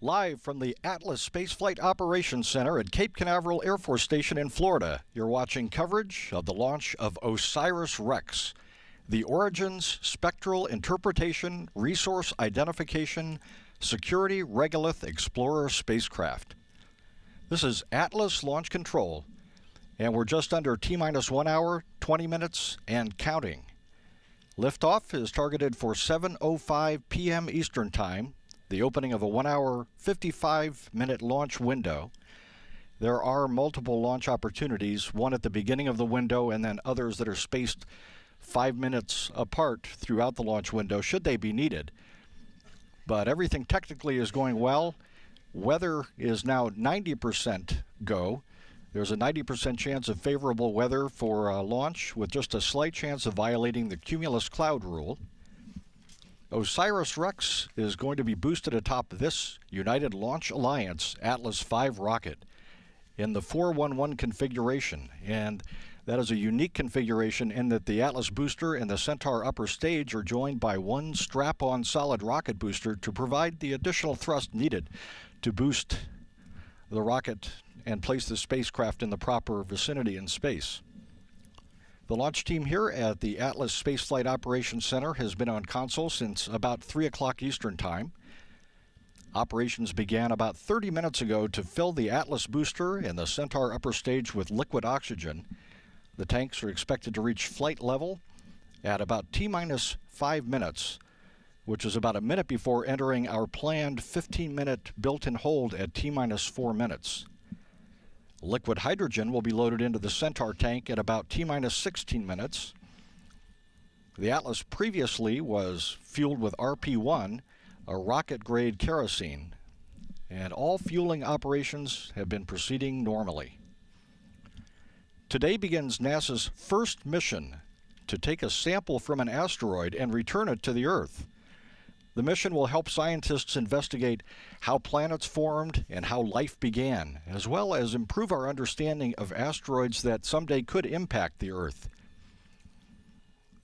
Live from the Atlas Spaceflight Operations Center at Cape Canaveral Air Force Station in Florida, you're watching coverage of the launch of OSIRIS-REx, the Origins Spectral Interpretation, Resource Identification, Security-Regolith Explorer spacecraft. This is Atlas Launch Control, and we're just under T-minus 1 hour, 20 minutes, and counting. Liftoff is targeted for 7:05 p.m. Eastern Time, the opening of a 1 hour, 55-minute launch window. There are multiple launch opportunities, one at the beginning of the window and then others that are spaced 5 minutes apart throughout the launch window should they be needed. But everything technically is going well. Weather is now 90% go. There's a 90% chance of favorable weather for launch with just a slight chance of violating the cumulus cloud rule. OSIRIS-REx is going to be boosted atop this United Launch Alliance Atlas V rocket in the 411 configuration, and that is a unique configuration in that the Atlas booster and the Centaur upper stage are joined by one strap-on solid rocket booster to provide the additional thrust needed to boost the rocket and place the spacecraft in the proper vicinity in space. The launch team here at the Atlas Spaceflight Operations Center has been on console since about 3 o'clock Eastern Time. Operations began about 30 minutes ago to fill the Atlas booster and the Centaur upper stage with liquid oxygen. The tanks are expected to reach flight level at about T-minus 5 minutes, which is about a minute before entering our planned 15-minute built-in hold at T-minus 4 minutes. Liquid hydrogen will be loaded into the Centaur tank at about T-minus 16 minutes. The Atlas previously was fueled with RP-1, a rocket-grade kerosene, and all fueling operations have been proceeding normally. Today begins NASA's first mission to take a sample from an asteroid and return it to the Earth. The mission will help scientists investigate how planets formed and how life began, as well as improve our understanding of asteroids that someday could impact the Earth.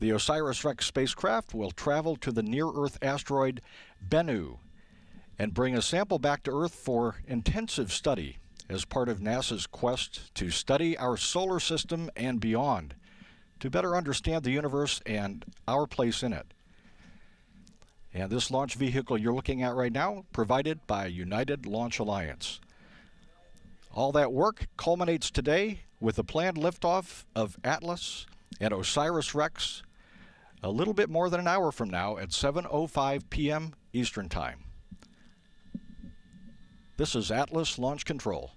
The OSIRIS-REx spacecraft will travel to the near-Earth asteroid Bennu and bring a sample back to Earth for intensive study as part of NASA's quest to study our solar system and beyond, to better understand the universe and our place in it. And this launch vehicle you're looking at right now, provided by United Launch Alliance. All that work culminates today with the planned liftoff of Atlas and OSIRIS-REx a little bit more than an hour from now at 7:05 p.m. Eastern Time. This is Atlas Launch Control.